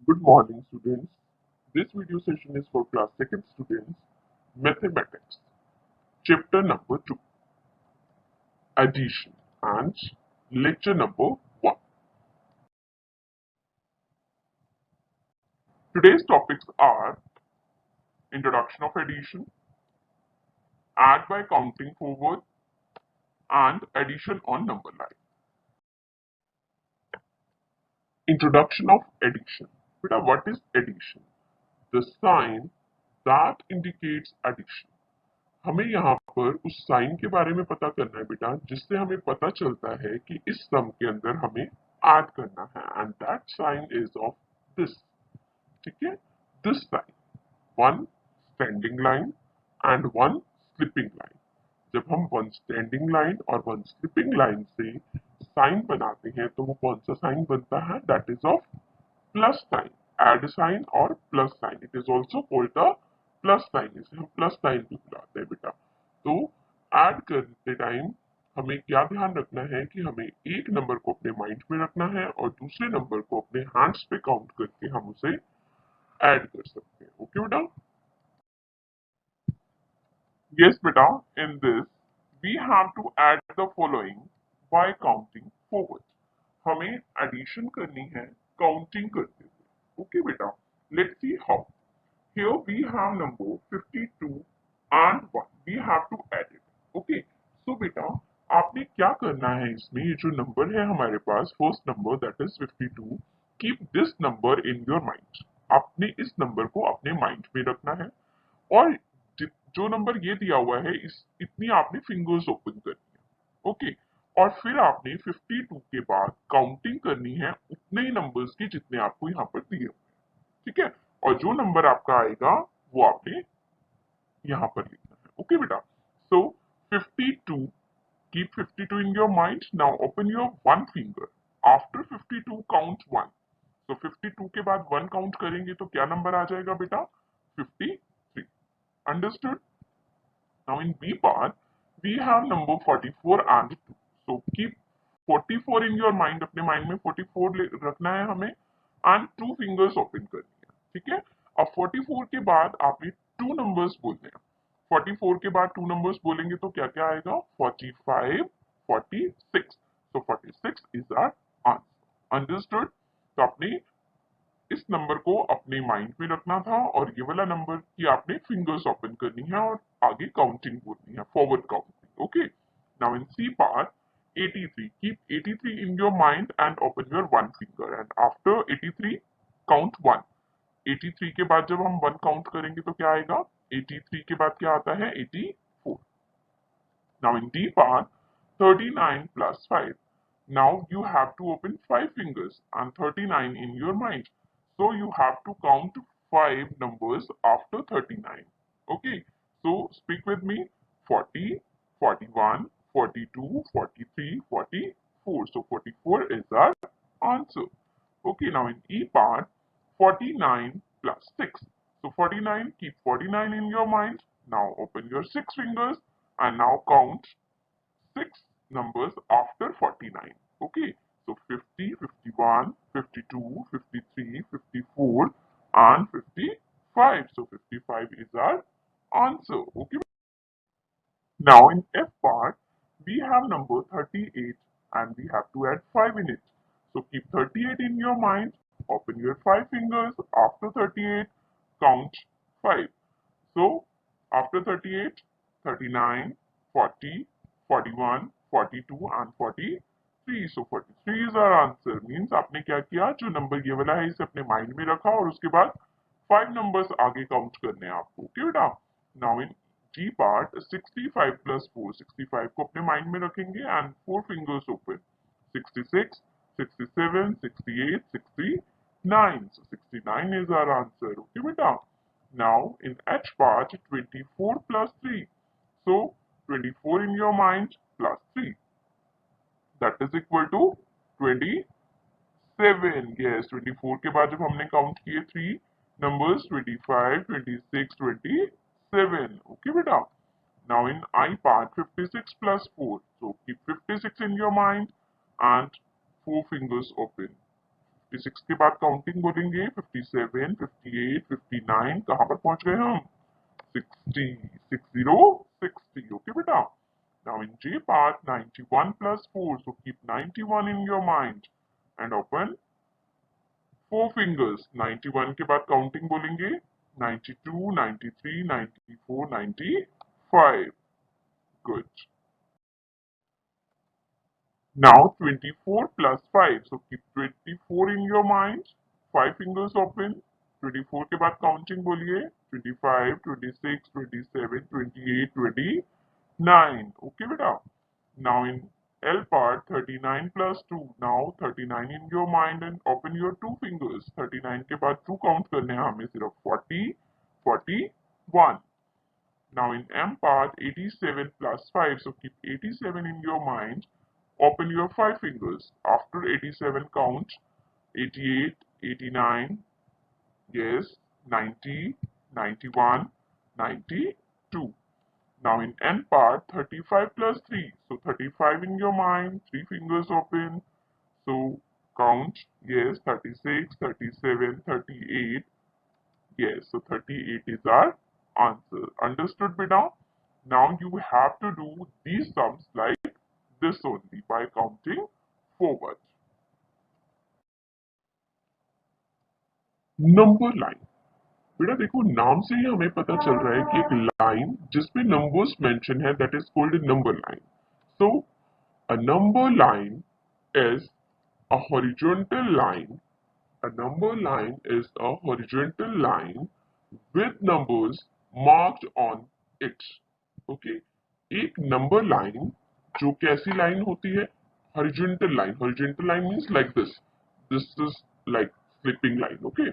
Good morning, students. This video session is for class 2nd students, Mathematics, chapter number 2, Addition, and lecture number 1. Today's topics are Introduction of Addition, Add by counting forward, and Addition on number line. Introduction of Addition. Beta, what is addition? The sign that indicates addition. हमें यहाँ पर उस sign के बारे में पता करना है बेटा, जिससे हमें पता चलता है कि इस सम के अंदर हमें ऐड करना है, and that sign is of this. ठीक है, this sign, one standing line and one slipping line. जब हम वन स्टैंडिंग लाइन और वन स्लिपिंग लाइन से साइन बनाते हैं तो वो कौन सा साइन बनता है? That is of plus sign, add sign और plus sign. It is also called the plus sign. इसे हम प्लस साइन भी बुलाते हैं बेटा. तो ऐड करते टाइम हमें क्या ध्यान रखना है कि हमें एक नंबर को अपने माइंड में रखना है और दूसरे नंबर को अपने हैंड्स पे काउंट करके हम उसे ऐड कर सकते हैं. ओके बेटा? यस बेटा, in this we have to add the following by counting forward. हमें एडिशन करनी है काउंटिंग करते हुए. ओके बेटा, let's see how. Here we have number 52 and 1. We have to add it. Okay. So बेटा आपने क्या करना है इसमें, ये जो नंबर है हमारे पास first number that is 52, keep this number in your mind. आपने इस नंबर को अपने माइंड में रखना है और जो नंबर ये दिया हुआ है इतनी आपने फिंगर्स ओपन करनी है. ओके. और फिर आपने 52 के बाद काउंटिंग करनी है उतने ही नंबर्स की जितने आपको यहाँ पर दिए हुए. ठीक है, और जो नंबर आपका आएगा वो आपने यहां पर लिखना है. ओके बेटा. सो 52, keep 52 in your mind. Now open your one finger. After 52 count 1. तो 52 के बाद 1 काउंट करेंगे तो क्या नंबर आ जाएगा बेटा? 53. Understood? Now in B part we have number 44 and 2. So keep 44 in your mind. अपने माइंड में 44 रखना है हमें एंड 2 फिंगर्स ओपन करनी है. ठीक है. अब 44 के बाद आपने 2 नंबर्स बोलने हैं. 44 के बाद 2 नंबर्स बोलेंगे तो क्या क्या आएगा? 45, 46. सो 46 इज आवर आंसर. अंडरस्टूड? तो आपने इस नंबर को अपने माइंड में रखना था और ये वाला नंबर की आपने फिंगर्स ओपन करनी है और आगे काउंटिंग बोलनी है, forward counting. Okay. Now in C part 83, keep 83 in your mind and open your one finger, and after 83 count 1. 83 के बाद जब हम 1 काउंट करेंगे तो क्या आएगा? 83 के बाद क्या आता है? 84. Now in D part 39 plus 5. Now you have to open 5 fingers and 39 in your mind. So you have to count 5 numbers after 39. Okay. So speak with me. 40, 41, 42, 43, 44. So 44 is our answer. Okay. Now in E part 49 plus 6. So 49, keep 49 in your mind. Now open your 6 fingers and now count 6 numbers after 49. Okay. So 50, 51, 52, 53, 54 and 55. So 55 is our answer. Okay. Now in F part, we have number 38 and we have to add 5 in it. So keep 38 in your mind. Open your 5 fingers. After 38, count 5. So after 38, 39, 40, 41, 42 and 43. So 43 is our answer. Means आपने क्या किया, जो number ये वाला है इसे अपने mind में रखा और उसके बाद 5 नंबर्स आगे काउंट करने हैं आपको. ओके बेटा. Now in G part 65 plus 4. 65 को अपने माइंड में रखेंगे and 4 fingers open. 66, 67, 68, 69. So 69 is our answer. Okay beta. Now in H part 24 plus 3. So 24 in your mind plus 3. That is equal to 27. Yes, 24 के बाद जब हमने count किए 3 numbers 25, 26, 27. Okay beta. Now in I part 56 plus 4. So keep 56 in your mind and 4 fingers open. 56 के बाद counting बोलेंगे 57, 58, 59, कहाँ पर पहुंच गए हम 60, 60, okay beta. Now in J part 91 plus 4, so keep 91 in your mind and open 4 fingers. 91 के बाद काउंटिंग बोलेंगे 92, 93, 94, 95. Good. Now 24 plus 5. So keep 24 in your mind. 5 fingers open. 24 के बाद काउंटिंग बोलिए 25, 26, 27, 28, 29. Okay बेटा. Now in L part 39 plus 2. Now 39 in your mind and open your 2 fingers. 39 के बाद 2 count करने हैं हमें सिर्फ 40, 41. Now in M part 87 plus 5. So keep 87 in your mind. Open your 5 fingers. After 87 count 88, 89, yes, 90, 91, 92. Now in N part 35 plus 3. So 35 in your mind, 3 fingers open. So count, yes, 36, 37, 38. Yes, so 38 is our answer. Understood, beta? Now you have to do these sums like this only by counting forward. Number line बेटा देखो नाम से ही हमें पता चल रहा है कि एक लाइन जिसमें नंबर्स मेंशन है that is called a number line so a number line is a horizontal line a number line is a horizontal line with numbers marked on it okay एक नंबर लाइन जो कैसी line होती है horizontal line means like this is like slipping line okay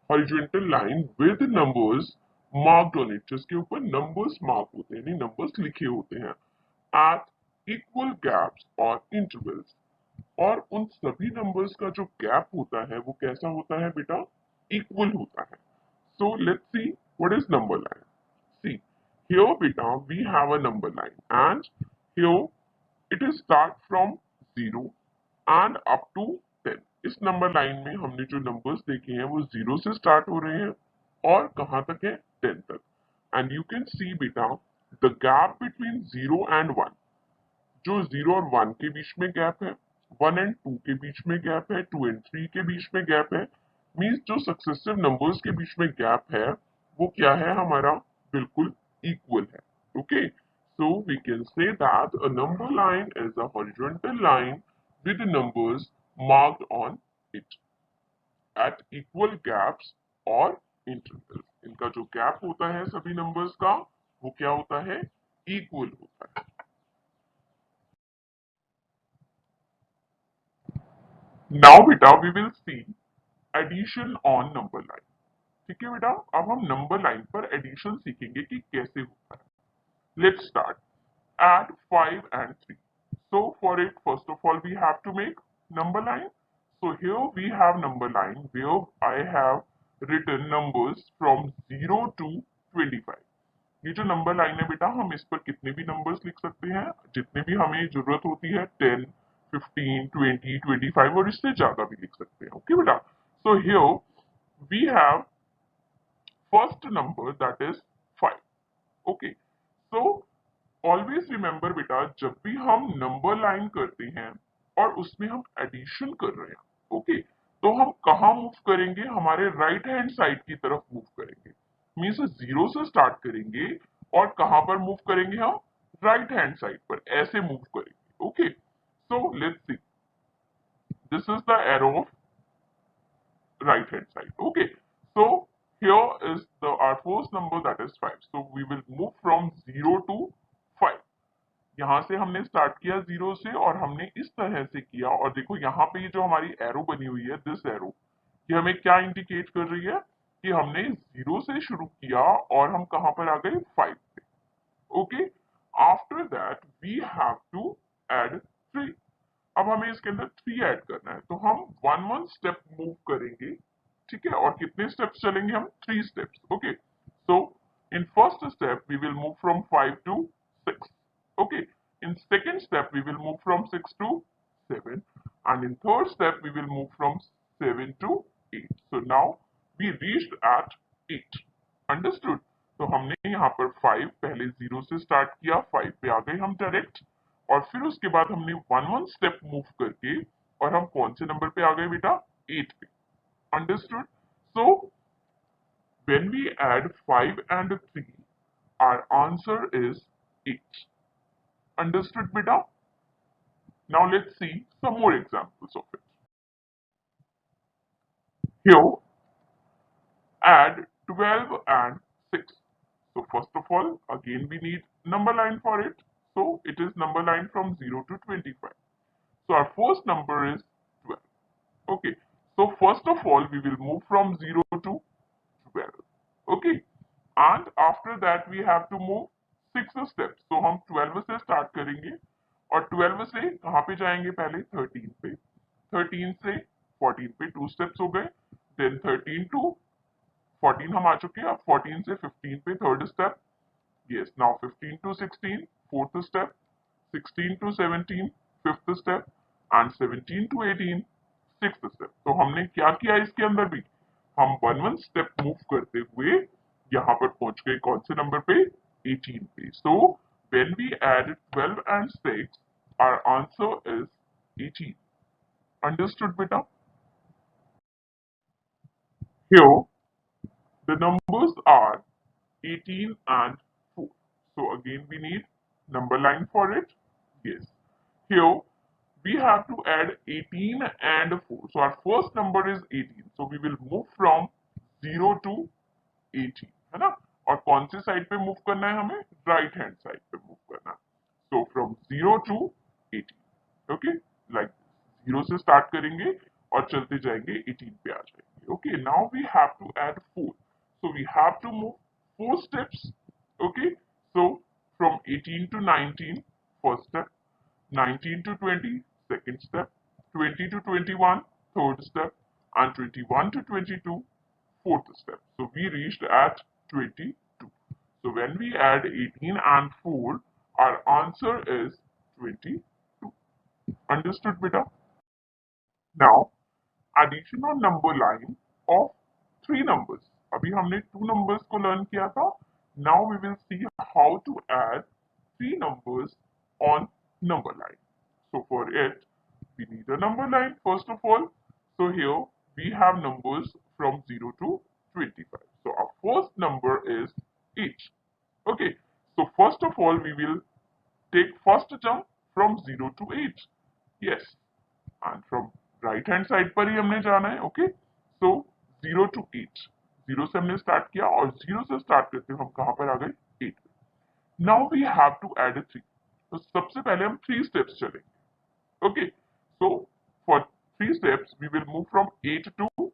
horizontal line with numbers marked on it जिसके ऊपर numbers mark होते हैं यानी numbers लिखे होते हैं at equal gaps or intervals और उन सभी नंबर्स का जो गैप होता है वो कैसा होता है बेटा इक्वल होता है so let's see what is number line see here बेटा we have a number line and here it is start from 0 and up to 10 इस नंबर लाइन में हमने जो नंबर्स देखे हैं वो 0 से स्टार्ट हो रहे हैं और कहां तक है 10 तक एंड यू कैन सी बेटा द गैप बिटवीन 0 एंड 1 जो 0 और 1 के बीच में गैप है 1 एंड 2 के बीच में गैप है 2 एंड 3 के बीच में गैप है मीन्स जो सक्सेसिव नंबर्स के बीच में गैप है वो क्या है हमारा बिल्कुल इक्वल है okay so we can say that a number line is a horizontal line with numbers marked on it at equal gaps और इंटरवल्स इनका जो गैप होता है सभी नंबर्स का वो क्या होता है इक्वल होता है नाउ बेटा we will see addition on number line ठीक है बेटा अब हम नंबर लाइन पर एडिशन सीखेंगे कि कैसे होता है let's start add 5 and 3 so for it first of all we have to make number line so here we have number line where I have written numbers from 0 to 25 ये जो number line है बेटा हम इस पर कितने भी numbers लिख सकते हैं जितने भी हमें जरूरत होती है 10 15 20 25 और इससे ज्यादा भी लिख सकते हैं ओके बेटा so here we have first number that is 5 okay so always remember बेटा जब भी हम नंबर लाइन करते हैं और उसमें हम एडिशन कर रहे हैं ओके तो हम कहा मूव करेंगे हमारे राइट हैंड साइड की तरफ मूव करेंगे मीन्स 0 से स्टार्ट करेंगे और कहां पर मूव करेंगे हम राइट हैंड साइड पर ऐसे मूव करेंगे okay so let's see this is the arrow of right hand side okay so here is the our first number that is 5 so we will move from 0 to 5 यहाँ से हमने start किया 0 से और हमने इस तरह से किया और देखो यहाँ पे ये जो हमारी एरो बनी हुई है दिस एरो ये हमें क्या इंडिकेट कर रही है कि हमने 0 से शुरू किया और हम कहां पर आ गए 5 पे okay after that we have to add 3 अब हमें इसके अंदर 3 ऐड करना है तो हम वन स्टेप मूव करेंगे ठीक है और कितने स्टेप्स चलेंगे हम 3 steps okay so in first step we will move from 5 to 6 okay in second step we will move from 6 to 7 and in third step we will move from 7 to 8. So now we reached at 8. Understood? तो हमने यहाँ पर 5 पहले 0 से start किया, 5 पे आ गए हम डायरेक्ट, और फिर उसके बाद हमने 1 स्टेप मूव करके और हम कौन से नंबर पे आ गए बेटा? 8 पे. Understood? So when we add 5 and 3, our answer is 8. Understood beta? Now let's see some more examples of it. Here, add 12 and 6. So first of all, again we need number line for it. So it is number line from 0 to 25. So our first number is 12. Okay. So first of all, we will move from 0 to 12. Okay. And after that, we have to move 6 steps. So हम 12 से start करेंगे और 12 से कहाँ पे जाएंगे? पहले 13 पे, 13 से 14 पे 2 steps हो गए, then 13 to 14 हम आ चुके हैं, अब 14 से 15 पे third step, yes, now 15 to 16 fourth step, 16 to 17 fifth step, and 17 to 18 sixth step. तो हमने क्या किया इसके अंदर भी? हम 1 स्टेप मूव करते हुए यहाँ पर पहुंच गए कौन से नंबर पे? 18 पे. So when we add 12 and 6, our answer is 18. Understood beta? Here the numbers are 18 and 4. So again we need number line for it. Yes. Here we have to add 18 and 4. So our first number is 18. So we will move from 0 to 18, है ना? और कौन से side पे move करना है हमें? Right hand side पे मूव करना है. So from 0 to 18. Okay, like 0 से स्टार्ट करेंगे और चलते जाएंगे 18 पे आ जाएंगे. Okay, now we have to add 4. So we have to move 4 steps. Okay, so from 18 to 19 first step, 19 to 20 second step, 20 to 21 third step, and 21 to 22 fourth step. So we reached at 22. So when we add 18 and 4, our answer is 22. Understood beta? Now addition on number line of 3 numbers. अभी हमने 2 numbers को learn किया था. Now we will see how to add 3 numbers on number line. So for it, we need a number line first of all. So here we have numbers from 0 to 25. So our first number is 8. Okay, so first of all we will take first jump from 0 to 8. Yes, and from right hand side पर ही हमने जाना है. Okay, so 0 to 8. 0 से हमने start किया और 0 से start करते हुए हम कहाँ पर आ गए? 8. Now we have to add a 3. तो सबसे पहले हम 3 steps चलेंगे. Okay, so for 3 steps we will move from 8 to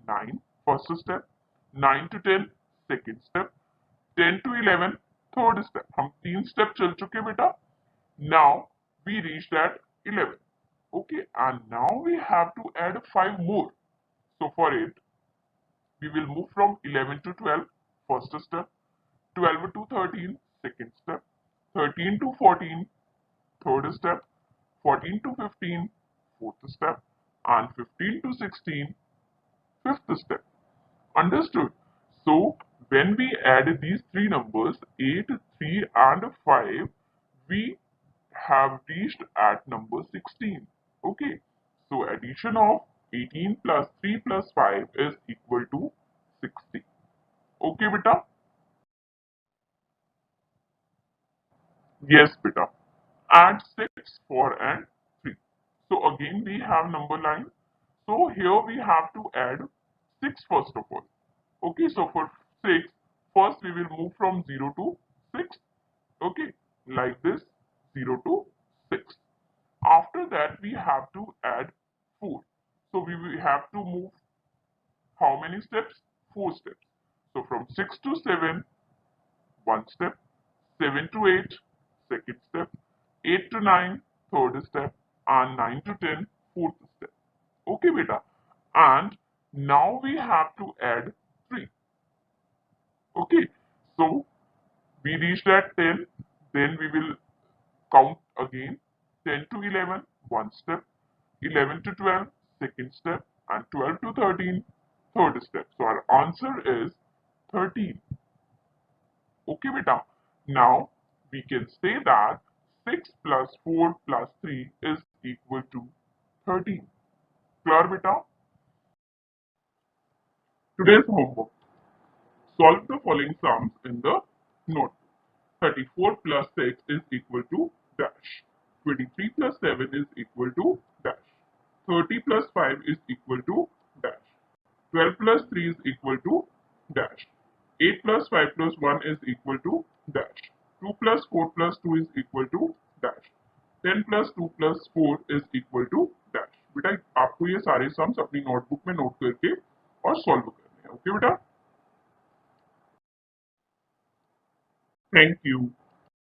9 first step, 9 to 10 second step, 10 to 11 third step. हम 3 step चल चुके बेटा. Now we reached at 11. Okay, and now we have to add 5 more. So for it we will move from 11 to 12 first step, 12 to 13 second step, 13 to 14 third step, 14 to 15 fourth step, and 15 to 16 fifth step. Understood? So when we add these 3 numbers 8, 3 and 5, we have reached at number 16. Okay, so addition of 18 plus 3 plus 5 is equal to 60. Okay beta? Yes beta. Add 6, 4 and 3. So again we have number line. So here we have to add 6 first of all. Okay, so for 6, first we will move from 0 to 6. Okay, like this, 0 to 6. After that we have to add 4. So we will have to move how many steps? 4 steps. So from 6 to 7, 1 step, 7 to 8, second step, 8 to 9, third step, and 9 to 10, fourth step. Okay beta? And now we have to add 3. Okay, so we reached at 10, then we will count again. 10 to 11, 1 step, 11 to 12, second step, and 12 to 13, third step. So our answer is 13. Okay, beta. Now we can say that 6 plus 4 plus 3 is equal to 13. Clear, beta? Today's homework. Solve the following sums in the notebook. 34 plus 6 is equal to dash. 23 plus 7 is equal to dash. 30 plus 5 is equal to dash. 12 plus 3 is equal to dash. 8 plus 5 plus 1 is equal to dash. 2 plus 4 plus 2 is equal to dash. 10 plus 2 plus 4 is equal to dash. बेटा आपको ये सारे sums अपनी notebook में note करके और solve करने हैं. ओके बेटा, थैंक यू.